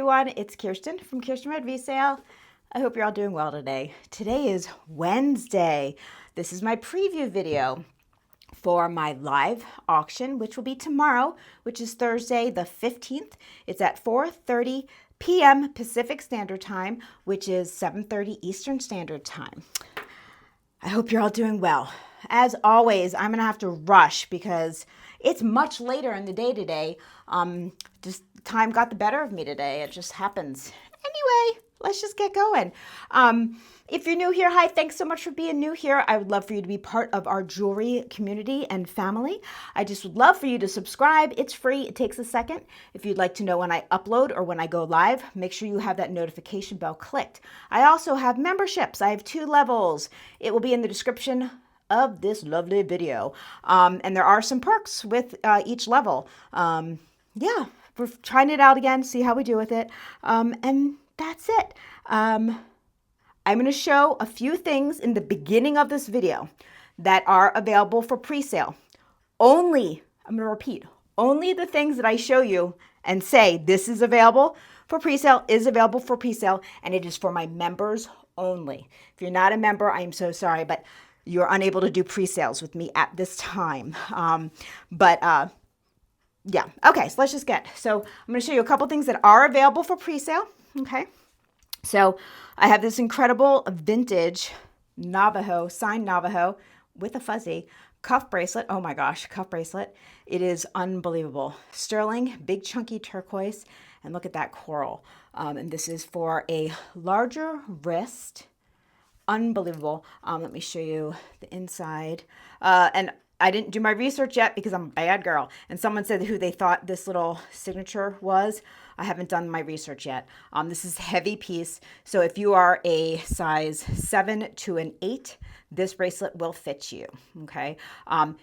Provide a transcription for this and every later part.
everyone, it's Kirsten from Kierstenredresale. I hope you're all doing well today. Today is Wednesday. This is my preview video for my live auction, which will be tomorrow, which is Thursday the 15th. It's at 4:30 p.m. Pacific Standard Time, which is 7:30 Eastern Standard Time. I hope you're all doing well. As always, I'm going to have to rush because it's much later in the day today. Just time got the better of me today. It just happens. Anyway, let's just get going. If you're new here, hi, thanks so much for being new here. I would love for you to be part of our jewelry community and family. I just would love for you to subscribe. It's free. It takes a second. If you'd like to know when I upload or when I go live, make sure you have that notification bell clicked. I also have memberships. I have 2 levels. It will be in the description of this lovely video. And there are some perks with each level. Yeah, we're trying it out again, see how we do with it. And that's it. I'm going to show a few things in the beginning of this video that are available for pre-sale. Only, I'm going to repeat, only the things that I show you and say this is available for pre-sale is available for pre-sale, and it is for my members only. If you're not a member, I am so sorry, but you're unable to do pre-sales with me at this time. Yeah, okay, so let's just get. So I'm going to show you a couple things that are available for pre-sale, okay? So I have this incredible vintage Navajo, signed Navajo with a fuzzy cuff bracelet. Oh my gosh, cuff bracelet. It is unbelievable. Sterling, big chunky turquoise, and look at that coral. And this is for a larger wrist. Unbelievable. Let me show you the inside. And I didn't do my research yet because I'm a bad girl. And someone said who they thought this little signature was. I haven't done my research yet. This is a heavy piece. So if you are a size 7 to an 8, this bracelet will fit you. Okay.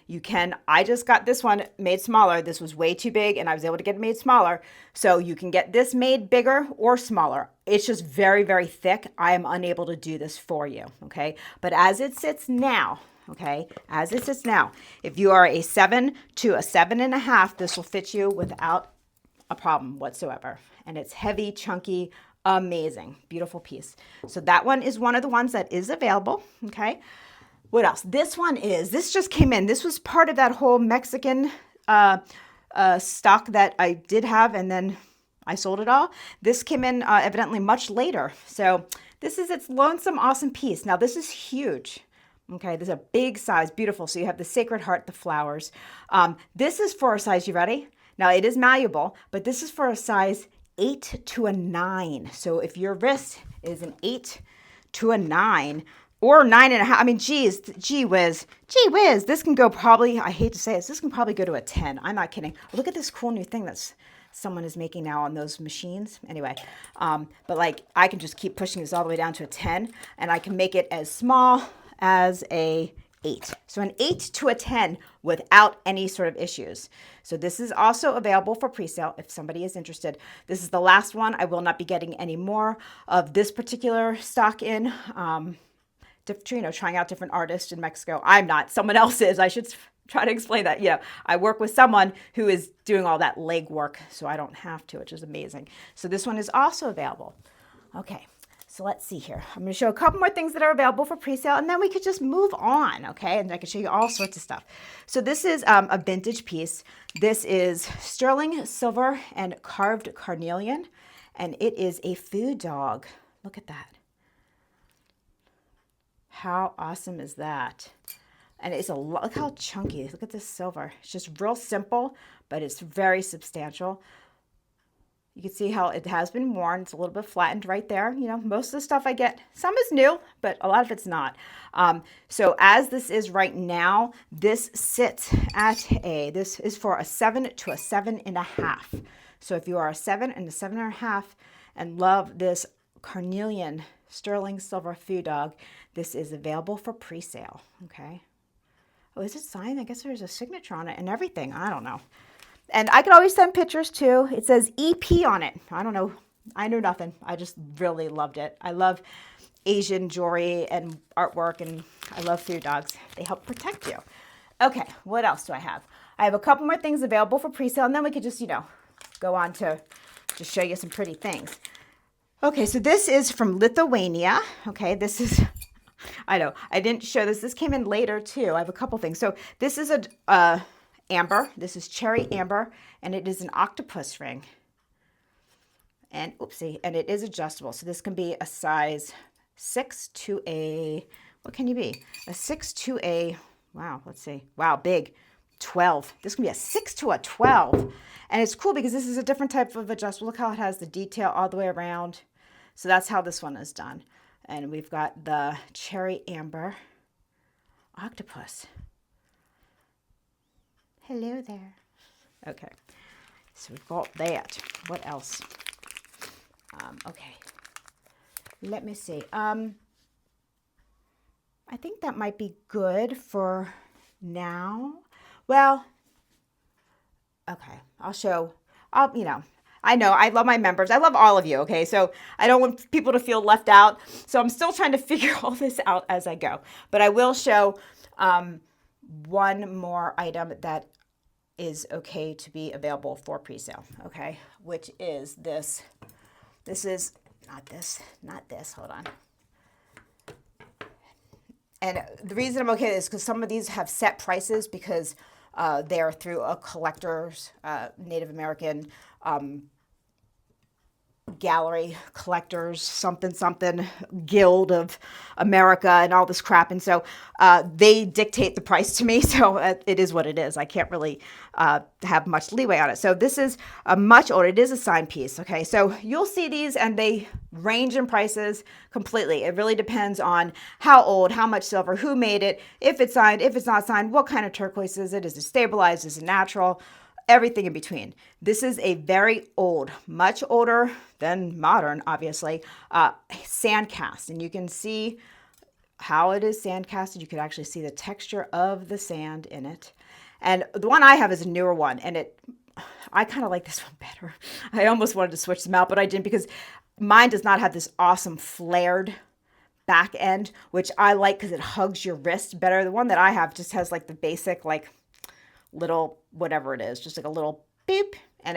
You can, I just got this one made smaller. This was way too big and I was able to get it made smaller. So you can get this made bigger or smaller. It's just very, very thick. I am unable to do this for you. Okay. But as it sits now, okay, as it sits now, if you are a 7 to a 7.5, this will fit you without a problem whatsoever. And it's heavy, chunky, amazing, beautiful piece. So that one is one of the ones that is available. Okay. What else? This one is, this just came in. This was part of that whole Mexican stock that I did have, and then I sold it all. This came in evidently much later. So this is its lonesome, awesome piece. Now this is huge. Okay, this is a big size, beautiful. So you have the Sacred Heart, the flowers. This is for a size, you ready? Now it is malleable, but this is for a size 8 to a 9. So if your wrist is an 8 to a 9 or 9.5, I mean, gee whiz, this can go probably, I hate to say this can probably go to a 10. I'm not kidding. Look at this cool new thing that's someone is making now on those machines. Anyway, but like I can just keep pushing this all the way down to a 10, and I can make it as small as a 8. So an 8 to a 10 without any sort of issues. So this is also available for pre-sale if somebody is interested. This is the last one. I will not be getting any more of this particular stock in. Trying out different artists in Mexico. I'm not. Someone else is. I should try to explain that. I work with someone who is doing all that leg work, so I don't have to, which is amazing. So this one is also available. Okay. So let's see here. I'm going to show a couple more things that are available for pre-sale, and then we could just move on, okay? And I can show you all sorts of stuff. So this is a vintage piece. This is sterling silver and carved carnelian, and it is a food dog. Look at that. How awesome is that? And it's look how chunky. Look at this silver. It's just real simple, but it's very substantial. You can see how it has been worn. It's a little bit flattened right there. Most of the stuff I get, some is new, but a lot of it's not. So as this is right now, this sits at this is for a 7 to a 7.5. So if you are a 7 and a 7.5 and love this carnelian sterling silver food dog, this is available for pre-sale, okay? Oh, is it signed? I guess there's a signature on it and everything. I don't know. And I can always send pictures too. It says EP on it. I don't know. I knew nothing. I just really loved it. I love Asian jewelry and artwork, and I love food dogs. They help protect you. Okay, what else do I have? I have a couple more things available for pre-sale, and then we could just, go on to to show you some pretty things. Okay, so this is from Lithuania. Okay, this is, I know, I didn't show this. This came in later too. I have a couple things. So this is a amber. This is cherry amber, and it is an octopus ring. And oopsie, and it is adjustable. So this can be a size 6 to a, what can you be? A 6 to a, wow, let's see. Wow, big. 12. This can be a 6 to a 12. And it's cool because this is a different type of adjustable. Look how it has the detail all the way around. So that's how this one is done. And we've got the cherry amber octopus. Hello there. Okay. So we've got that. What else? Okay. Let me see. I think that might be good for now. Well, okay, I know I love my members. I love all of you, okay? So I don't want people to feel left out. So I'm still trying to figure all this out as I go. But I will show one more item that is okay to be available for pre-sale, okay? Which is this. This is, not this, hold on. And the reason I'm okay is because some of these have set prices because they're through a collector's, Native American gallery collectors, something guild of America and all this crap. And so they dictate the price to me. So it is what it is. I can't really have much leeway on it. So this is a much older, it is a signed piece. Okay. So you'll see these and they range in prices completely. It really depends on how old, how much silver, who made it, if it's signed, if it's not signed, what kind of turquoise is it? Is it stabilized? Is it natural? Everything in between. This is a very old, much older than modern, obviously, sand cast. And you can see how it is sand casted. You can actually see the texture of the sand in it. And the one I have is a newer one, and I kind of like this one better. I almost wanted to switch them out, but I didn't because mine does not have this awesome flared back end, which I like because it hugs your wrist better. The one that I have just has like the basic, like, little whatever it is, just like a little beep, and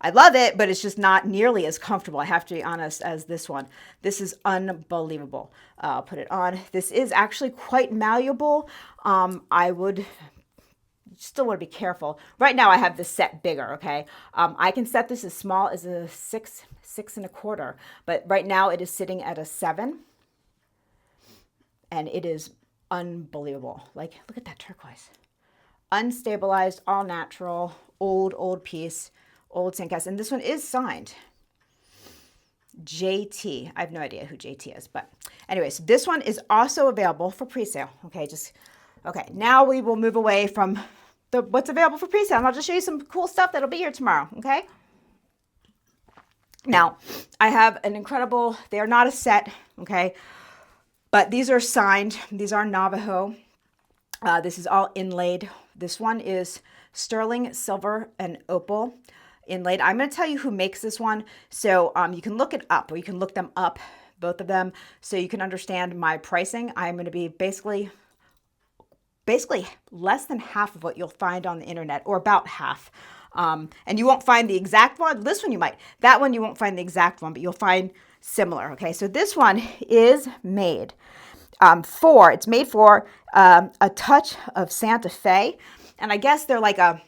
I love it, but it's just not nearly as comfortable, I have to be honest, as this one. This is unbelievable. I'll put it on. This is actually quite malleable. I would still want to be careful. Right now I have this set bigger, okay? I can set this as small as a 6.25, but right now it is sitting at a 7, and it is unbelievable. Like, look at that turquoise. Unstabilized, all natural, old piece, old sandcast. And this one is signed. JT. I have no idea who JT is, but anyways, this one is also available for pre-sale. Okay, okay. Now we will move away from what's available for pre-sale, and I'll just show you some cool stuff that'll be here tomorrow. Okay. Now, I have an incredible. They are not a set. Okay, but these are signed. These are Navajo. This is all inlaid. This one is sterling, silver, and opal inlaid. I'm going to tell you who makes this one. So you can look it up, or you can look them up, both of them, so you can understand my pricing. I'm going to be basically less than half of what you'll find on the internet, or about half. And you won't find the exact one. This one you might. That one you won't find the exact one, but you'll find similar. Okay, so this one is made. It's made for a touch of Santa Fe, and I guess they're like a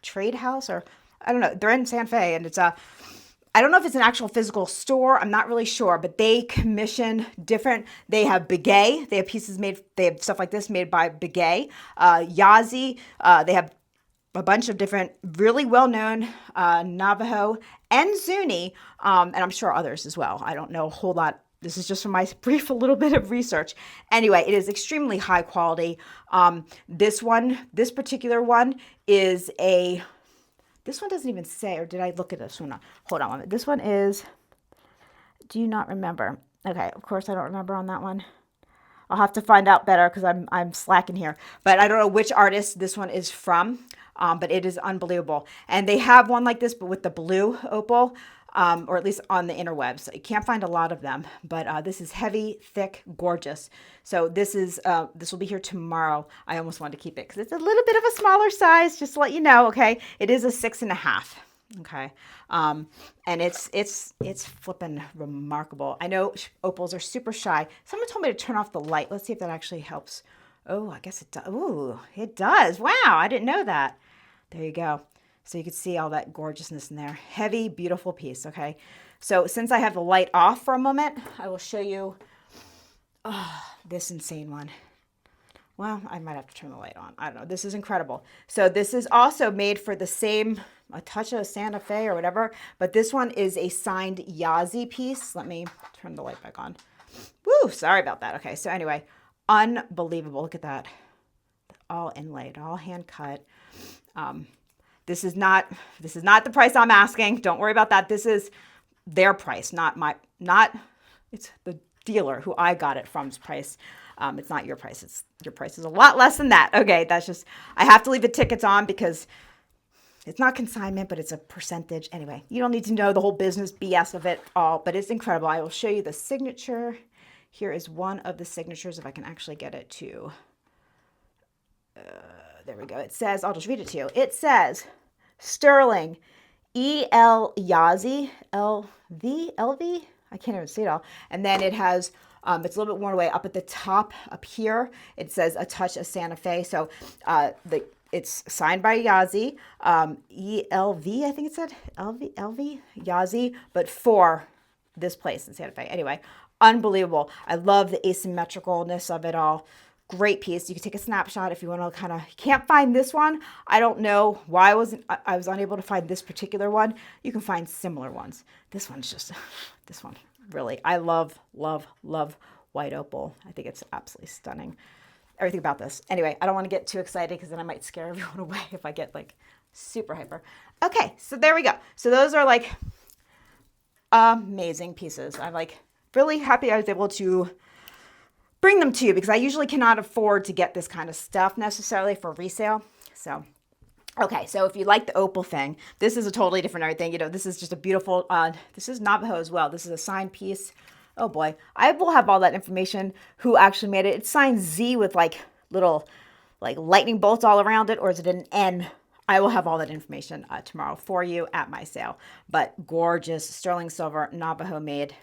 trade house, or I don't know. They're in Santa Fe, and I don't know if it's an actual physical store. I'm not really sure, but they commission different. They have Begay. They have pieces made. They have stuff like this made by Begay, Yazi. They have a bunch of different, really well-known Navajo and Zuni, and I'm sure others as well. I don't know a whole lot. This is just from my brief a little bit of research. Anyway, it is extremely high quality. This particular one is this one doesn't even say, or did I look at this one? Hold on a minute. This one is, do you not remember? Okay, of course I don't remember on that one. I'll have to find out better because I'm slacking here. But I don't know which artist this one is from, but it is unbelievable. And they have one like this, but with the blue opal. Or at least on the interwebs. You can't find a lot of them, but this is heavy, thick, gorgeous. So this will be here tomorrow. I almost wanted to keep it because it's a little bit of a smaller size, just to let you know, okay? It is a 6.5, Okay. And it's flipping remarkable. I know opals are super shy. Someone told me to turn off the light. Let's see if that actually helps. Oh, I guess it does. Ooh, it does. Wow, I didn't know that. There you go. So you can see all that gorgeousness in there. Heavy, beautiful piece, okay? So since I have the light off for a moment, I will show you this insane one. Well, I might have to turn the light on. I don't know. This is incredible. So this is also made for the same, a touch of Santa Fe or whatever, but this one is a signed Yazzie piece. Let me turn the light back on. Woo, sorry about that. Okay, so anyway, unbelievable. Look at that. All inlaid, all hand cut. This is not the price I'm asking. Don't worry about that. This is their price, it's the dealer who I got it from's price. It's not your price. Your price is a lot less than that. Okay, that's just, I have to leave the tickets on because it's not consignment, but it's a percentage. Anyway, you don't need to know the whole business BS of it all, but it's incredible. I will show you the signature. Here is one of the signatures, if I can actually get it to, there we go. It says, I'll just read it to you. It says, Sterling, E.L. Yazzie, L.V. I can't even see it all. And then it has, it's a little bit worn away up at the top up here. It says a touch of Santa Fe. So it's signed by Yazzie, E.L.V. I think it said L.V. Yazzie, but for this place in Santa Fe. Anyway, unbelievable. I love the asymmetricalness of it all. Great piece. You can take a snapshot if you want to kind of, can't find this one. I don't know why I was unable to find this particular one. You can find similar ones. This one's just, this one really, I love, love, love white opal. I think it's absolutely stunning. Everything about this. Anyway, I don't want to get too excited because then I might scare everyone away if I get like super hyper. Okay, so there we go. So those are like amazing pieces. I'm like really happy I was able to bring them to you because I usually cannot afford to get this kind of stuff necessarily for resale. So, okay, so if you like the opal thing, this is a totally different everything. You know, this is just a beautiful, this is Navajo as well. This is a signed piece. Oh boy, I will have all that information, who actually made it. It's signed Z with like little like lightning bolts all around it, or is it an N? I will have all that information tomorrow for you at my sale. But gorgeous sterling silver, Navajo made.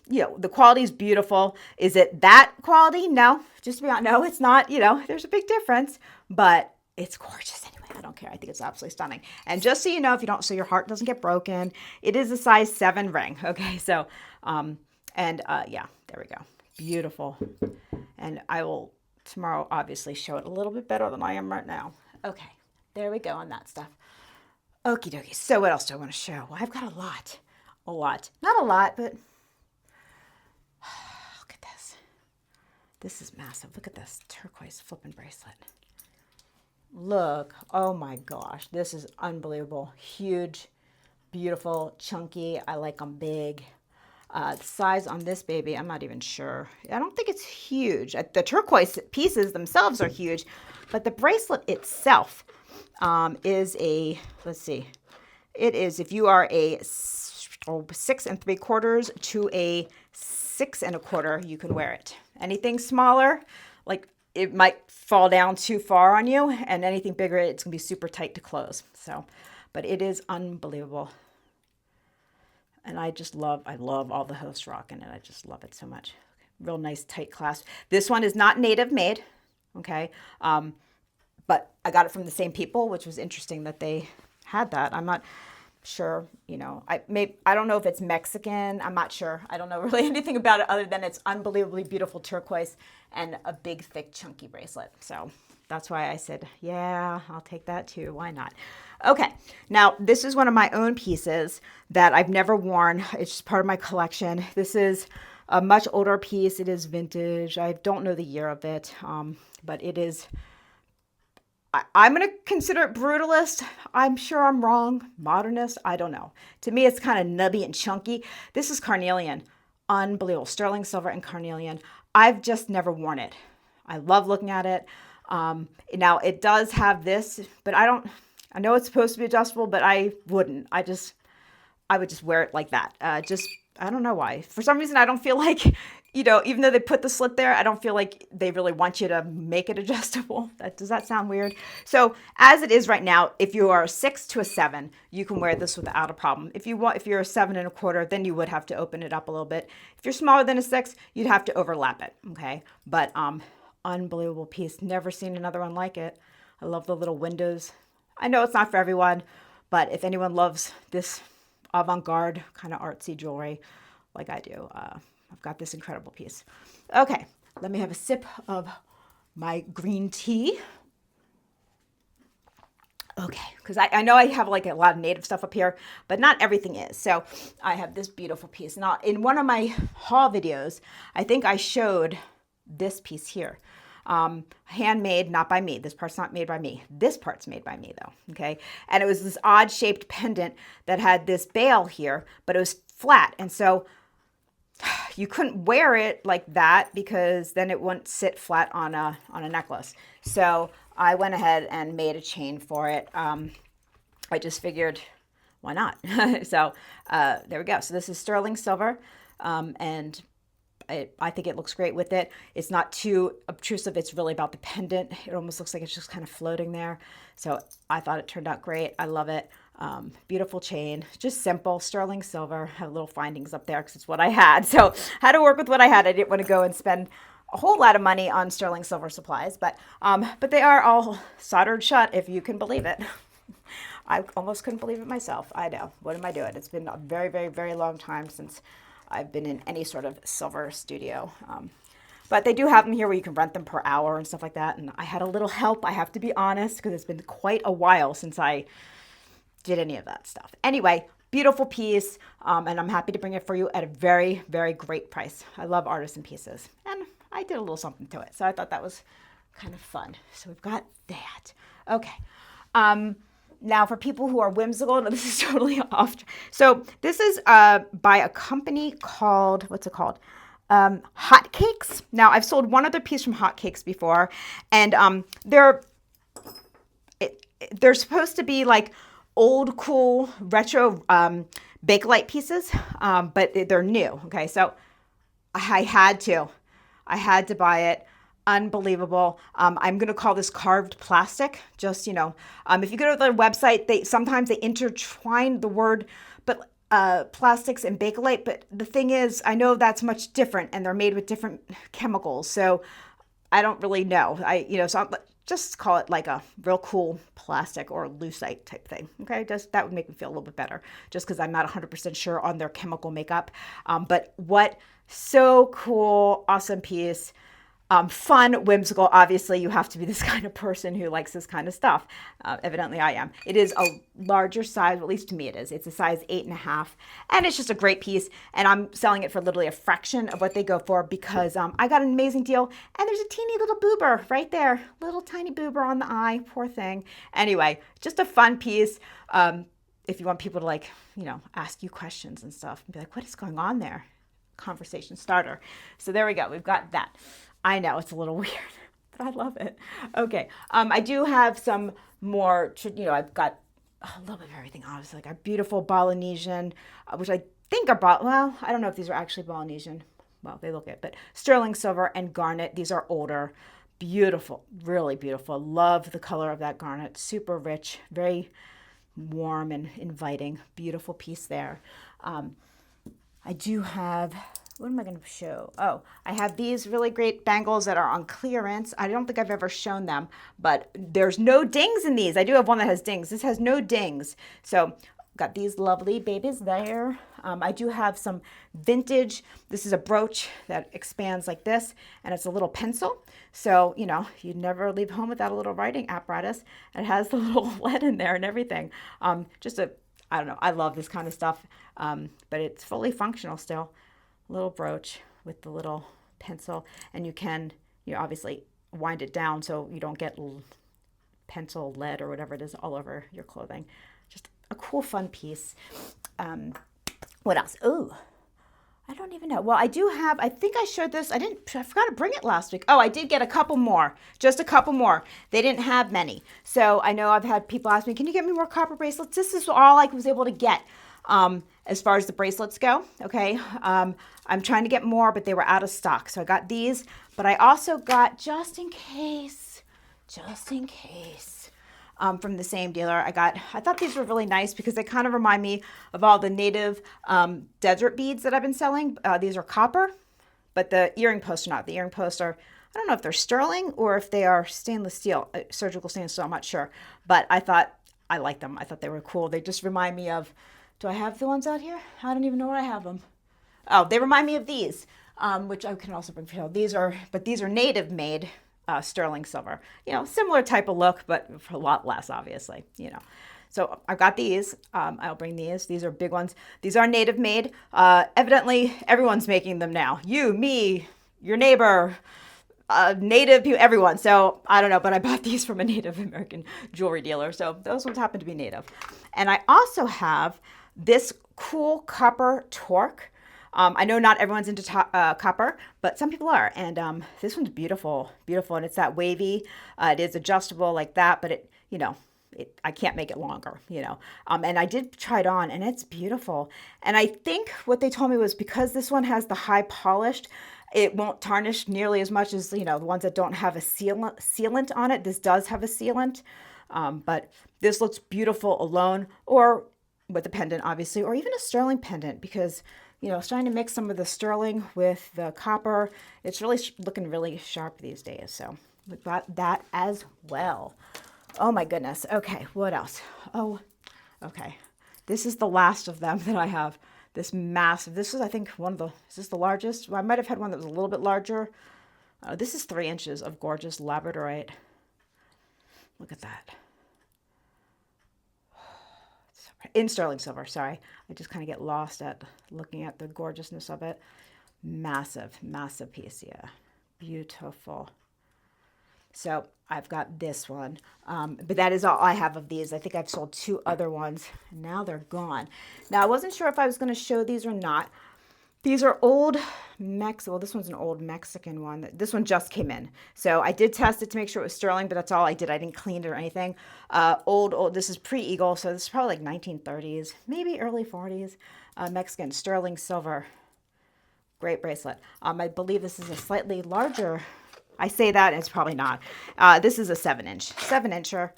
You know, the quality is beautiful. Is it that quality? No, just to be honest, no, it's not. You know, there's a big difference, but it's gorgeous anyway. I don't care. I think it's absolutely stunning. And just so you know, if you don't, so your heart doesn't get broken, it is a size 7 ring. Okay, so, yeah, there we go. Beautiful. And I will tomorrow obviously show it a little bit better than I am right now. Okay, there we go on that stuff. Okie dokie. So what else do I want to show? Well, I've got a lot. Not a lot, but look at this. This is massive. Look at this turquoise flipping bracelet. Look. Oh my gosh. This is unbelievable. Huge, beautiful, chunky. I like them big. The size on this baby, I'm not even sure. I don't think it's huge. The turquoise pieces themselves are huge, but the bracelet itself is a, let's see. It is, if you are a 6 3/4 to a 6 1/4, you can wear it. Anything smaller, like it might fall down too far on you, and anything bigger, it's gonna be super tight to close. So, but it is unbelievable. And I love all the host rock in it. I just love it so much. Real nice tight clasp. This one is not native made, okay? But I got it from the same people, which was interesting that they had that. I'm not sure, you know, I don't know if it's Mexican. I'm not sure. I don't know really anything about it other than it's unbelievably beautiful turquoise and a big, thick, chunky bracelet. So that's why I said, yeah, I'll take that too. Why not? Okay. Now, this is one of my own pieces that I've never worn. It's just part of my collection. This is a much older piece. It is vintage. I don't know the year of it, but it is, I'm going to consider it brutalist. I'm sure I'm wrong. Modernist. I don't know. To me, it's kind of nubby and chunky. This is Carnelian. Unbelievable. Sterling silver and Carnelian. I've just never worn it. I love looking at it. Now, it does have this, but I know it's supposed to be adjustable, but I wouldn't. I would just wear it like that. I don't know why. For some reason, I don't feel like you know, even though they put the slit there, I don't feel like they really want you to make it adjustable. Does that sound weird? So as it is right now, if you are a 6 to a 7, you can wear this without a problem. If you're a 7 1/4, then you would have to open it up a little bit. If you're smaller than a 6, you'd have to overlap it. Okay. But unbelievable piece. Never seen another one like it. I love the little windows. I know it's not for everyone, but if anyone loves this avant-garde kind of artsy jewelry like I do, I've got this incredible piece. Okay, let me have a sip of my green tea. Okay, because I know I have like a lot of native stuff up here, but not everything is. So I have this beautiful piece. Now, in one of my haul videos, I think I showed this piece here. Handmade, not by me. This part's not made by me. This part's made by me though, okay? And it was this odd shaped pendant that had this bail here, but it was flat. And so you couldn't wear it like that because then it wouldn't sit flat on a necklace. So I went ahead and made a chain for it. I just figured, why not? So there we go. So this is sterling silver, and I think it looks great with it. It's not too obtrusive. It's really about the pendant. It almost looks like it's just kind of floating there. So I thought it turned out great. I love it. Beautiful chain, just simple sterling silver. Have little findings up there because it's what I had. So I had to work with what I had. I didn't want to go and spend a whole lot of money on sterling silver supplies, but they are all soldered shut, if you can believe it. I almost couldn't believe it myself. I know. What am I doing? It's been a very, very, very long time since I've been in any sort of silver studio. But they do have them here where you can rent them per hour and stuff like that. And I had a little help, I have to be honest, because it's been quite a while since I did any of that stuff. Anyway, beautiful piece. And I'm happy to bring it for you at a very, very great price. I love artisan pieces. And I did a little something to it. So I thought that was kind of fun. So we've got that. Okay. Now for people who are whimsical, no, this is totally off. So this is by a company called, what's it called? Hotcakes. Now I've sold one other piece from Hotcakes before, and they're supposed to be like old cool retro Bakelite pieces, but they're new. Okay, so I had to buy it. Unbelievable. I'm going to call this carved plastic. Just, if you go to their website, sometimes they intertwine the word, but plastics and Bakelite. But the thing is, I know that's much different, and they're made with different chemicals. So I don't really know. So I'll just call it like a real cool plastic or lucite type thing. Okay, that would make me feel a little bit better, just because I'm not 100% sure on their chemical makeup. But what so cool, awesome piece. Fun, whimsical. Obviously, you have to be this kind of person who likes this kind of stuff. Evidently, I am. It is a larger size, at least to me it is. It's a size 8.5, and it's just a great piece. And I'm selling it for literally a fraction of what they go for because I got an amazing deal. And there's a teeny little boober right there, little tiny boober on the eye. Poor thing. Anyway, just a fun piece. If you want people to ask you questions and stuff, and be like, "What is going on there?" Conversation starter. So there we go. We've got that. I know it's a little weird, but I love it. Okay. I do have some more, I've got a little bit of everything, obviously, like a beautiful Polynesian, which I think are, I don't know if these are actually Polynesian. Well, they look it, but sterling silver and garnet. These are older, beautiful, really beautiful. Love the color of that garnet. Super rich, very warm and inviting. Beautiful piece there. I do have, what am I going to show? Oh, I have these really great bangles that are on clearance. I don't think I've ever shown them, but there's no dings in these. I do have one that has dings. This has no dings. So got these lovely babies there. I do have some vintage. This is a brooch that expands like this, and it's a little pencil. So, you'd never leave home without a little writing apparatus. It has the little lead in there and everything. I don't know. I love this kind of stuff, but it's fully functional still. Little brooch with the little pencil, and you can, obviously wind it down so you don't get pencil lead or whatever it is all over your clothing. Just a cool, fun piece. What else? Oh, I don't even know. Well, I do have, I think I showed this. I forgot to bring it last week. Oh, I did get a couple more, just a couple more. They didn't have many. So I know I've had people ask me, can you get me more copper bracelets? This is all I was able to get. as far as the bracelets go. Okay. I'm trying to get more, but they were out of stock. So I got these, but I also got, just in case, from the same dealer, I thought these were really nice because they kind of remind me of all the native desert beads that I've been selling. These are copper, but the earring posts are not. The earring posts are, I don't know if they're sterling or if they are stainless steel, surgical stainless steel, I'm not sure. But I thought I liked them. I thought they were cool. They just remind me of, do I have the ones out here? I don't even know where I have them. Oh, they remind me of these, which I can also bring for sale. These are native made sterling silver. Similar type of look, but for a lot less, obviously, So I've got these. I'll bring these. These are big ones. These are native made. Evidently, everyone's making them now. You, me, your neighbor, native people, everyone. So I don't know, but I bought these from a Native American jewelry dealer. So those ones happen to be native. And I also have this cool copper torque. I know not everyone's into copper, but some people are. And this one's beautiful, beautiful. And it's that wavy. It is adjustable like that, but I can't make it longer, and I did try it on and it's beautiful. And I think what they told me was because this one has the high polished, it won't tarnish nearly as much as, the ones that don't have a sealant on it. This does have a sealant, but this looks beautiful alone or with a pendant, obviously, or even a sterling pendant because, trying to mix some of the sterling with the copper, it's really looking really sharp these days. So we've got that as well. Oh my goodness. Okay, what else? Oh, okay. This is the last of them that I have. This massive, this is, I think, is this the largest? Well, I might have had one that was a little bit larger. This is 3 inches of gorgeous labradorite. Look at that. In sterling silver, sorry. I just kind of get lost at looking at the gorgeousness of it. Massive, massive piece, yeah. Beautiful. So I've got this one, but that is all I have of these. I think I've sold 2 other ones, and now they're gone. Now, I wasn't sure if I was going to show these or not. These are old well, this one's an old Mexican one. This one just came in. So I did test it to make sure it was sterling, but that's all I did. I didn't clean it or anything. Old, this is pre-Eagle, so this is probably like 1930s, maybe early 40s, Mexican sterling silver. Great bracelet. I believe this is a slightly larger. I say that, and it's probably not. This is a 7-incher.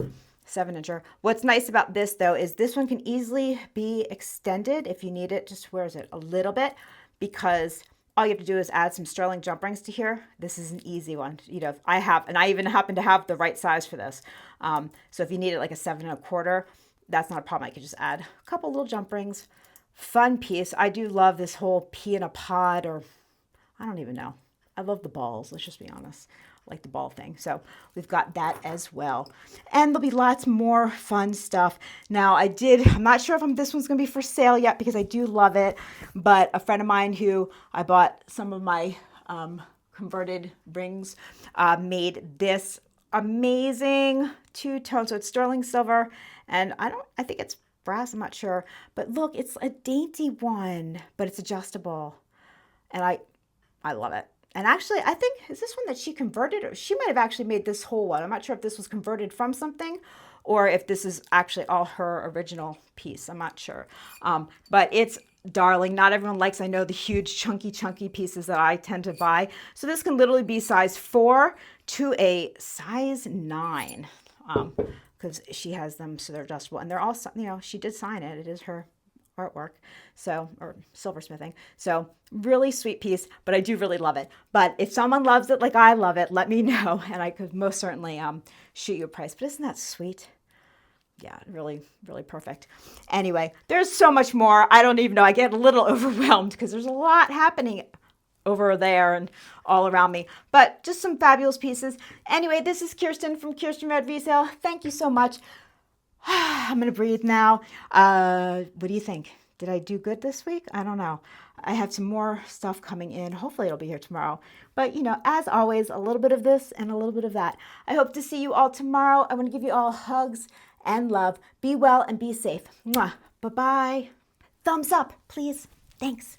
What's nice about this, though, is this one can easily be extended if you need it. Just, where is it? A little bit, because all you have to do is add some sterling jump rings to here. This is an easy one. I even happen to have the right size for this. So if you need it like a 7 1/4, that's not a problem. I could just add a couple little jump rings. Fun piece. I do love this whole pea in a pod, or I don't even know. I love the balls, let's just be honest. I like the ball thing. So we've got that as well. And there'll be lots more fun stuff. Now I'm not sure if this one's gonna be for sale yet because I do love it, but a friend of mine who I bought some of my converted rings made this amazing 2-tone. So it's sterling silver, and I think it's brass, I'm not sure. But look, it's a dainty one, but it's adjustable. And I love it. And actually, I think, is this one that she converted? Or she might have actually made this whole one. I'm not sure if this was converted from something or if this is actually all her original piece. I'm not sure. But it's darling. Not everyone likes, I know, the huge chunky pieces that I tend to buy. So this can literally be size 4 to a size 9 because she has them, so they're adjustable. And they're all, she did sign it. It is her artwork, or silversmithing. So really sweet piece, but I do really love it. But if someone loves it like I love it, let me know, and I could most certainly shoot you a price. But isn't that sweet? Yeah, really, really perfect. Anyway, there's so much more. I don't even know. I get a little overwhelmed because there's a lot happening over there and all around me, but just some fabulous pieces. Anyway, this is Kirsten from Kierstenredresale. Thank you so much. I'm going to breathe now. What do you think? Did I do good this week? I don't know. I have some more stuff coming in. Hopefully it'll be here tomorrow. But, as always, a little bit of this and a little bit of that. I hope to see you all tomorrow. I want to give you all hugs and love. Be well and be safe. Mwah. Bye-bye. Thumbs up, please. Thanks.